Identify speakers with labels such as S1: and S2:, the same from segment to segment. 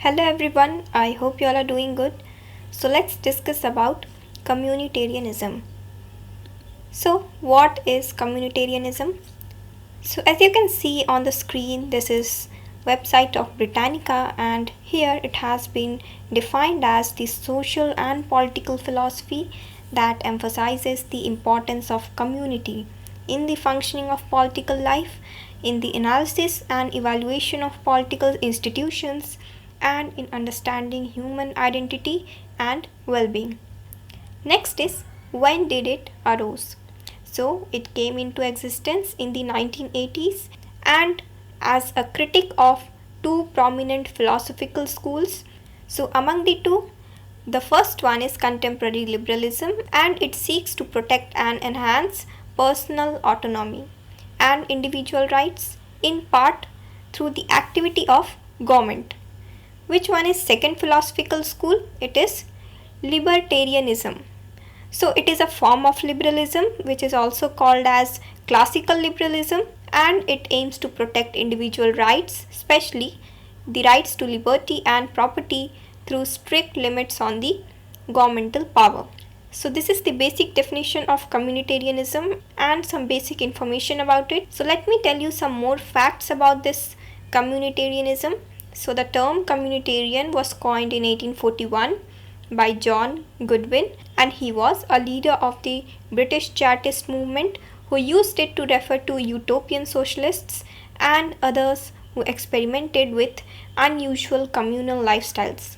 S1: Hello everyone, I hope you all are doing good. So let's discuss about communitarianism. So what is communitarianism? So as you can see on the screen, this is website of Britannica, and here it has been defined as the social and political philosophy that emphasizes the importance of community in the functioning of political life, in the analysis and evaluation of political institutions, and in understanding human identity and well-being. Next is, when did it arose? So it came into existence in the 1980s, and as a critic of two prominent philosophical schools. So among the two, the first one is contemporary liberalism, and it seeks to protect and enhance personal autonomy and individual rights in part through the activity of government. Which one is second philosophical school? It is libertarianism. So it is a form of liberalism which is also called as classical liberalism, and it aims to protect individual rights, especially the rights to liberty and property, through strict limits on the governmental power. So this is the basic definition of communitarianism and some basic information about it. So let me tell you some more facts about this communitarianism. So the term communitarian was coined in 1841 by John Goodwin, and he was a leader of the British Chartist movement who used it to refer to utopian socialists and others who experimented with unusual communal lifestyles.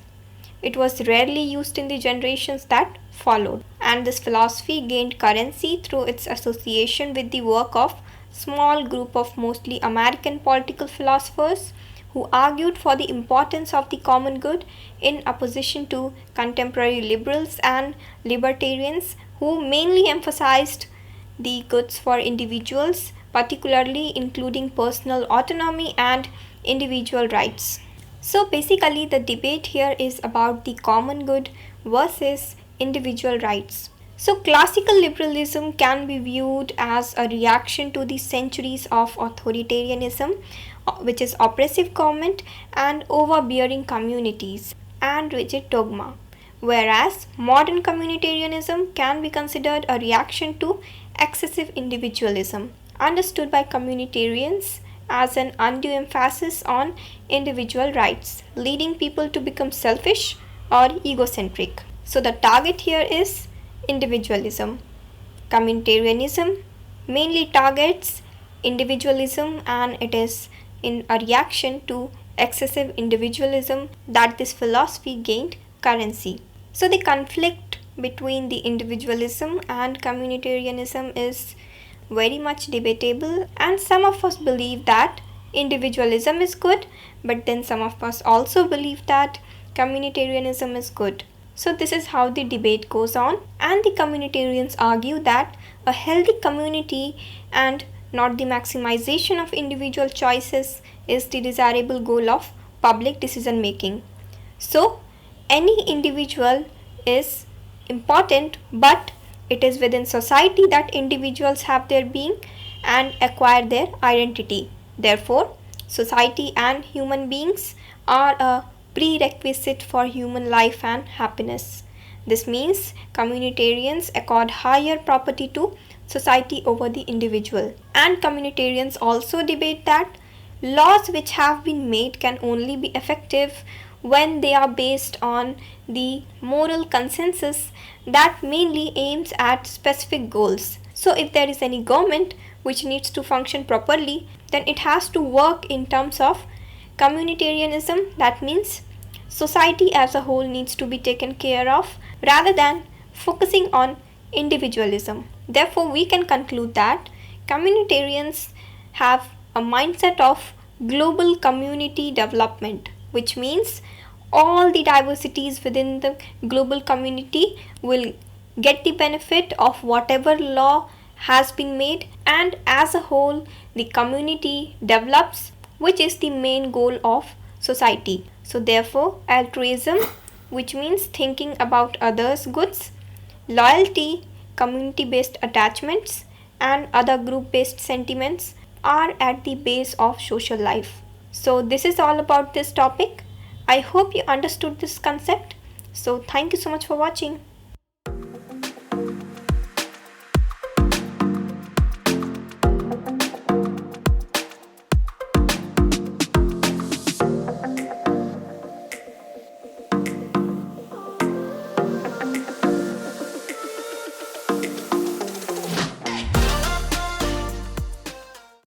S1: It was rarely used in the generations that followed, and this philosophy gained currency through its association with the work of small group of mostly American political philosophers who argued for the importance of the common good in opposition to contemporary liberals and libertarians who mainly emphasized the goods for individuals, particularly including personal autonomy and individual rights. So basically the debate here is about the common good versus individual rights. So classical liberalism can be viewed as a reaction to the centuries of authoritarianism, which is oppressive government and overbearing communities and rigid dogma, whereas modern communitarianism can be considered a reaction to excessive individualism, understood by communitarians as an undue emphasis on individual rights, leading people to become selfish or egocentric. So the target here is individualism. Communitarianism mainly targets individualism, and it is in a reaction to excessive individualism that this philosophy gained currency. So the conflict between the individualism and communitarianism is very much debatable, and some of us believe that individualism is good, but then some of us also believe that communitarianism is good. So this is how the debate goes on, and the communitarians argue that a healthy community and not the maximization of individual choices is the desirable goal of public decision making. So any individual is important, but it is within society that individuals have their being and acquire their identity. Therefore, society and human beings are a prerequisite for human life and happiness. This means communitarians accord higher property to society over the individual. And communitarians also debate that laws which have been made can only be effective when they are based on the moral consensus that mainly aims at specific goals. So if there is any government which needs to function properly, then it has to work in terms of communitarianism. That means society as a whole needs to be taken care of rather than focusing on individualism. Therefore, we can conclude that communitarians have a mindset of global community development, which means all the diversities within the global community will get the benefit of whatever law has been made, and as a whole the community develops, which is the main goal of society. So therefore altruism, which means thinking about others' goods, loyalty, community based attachments, and other group based sentiments are at the base of social life. So this is all about this topic. I hope you understood this concept. So, thank you so much for watching.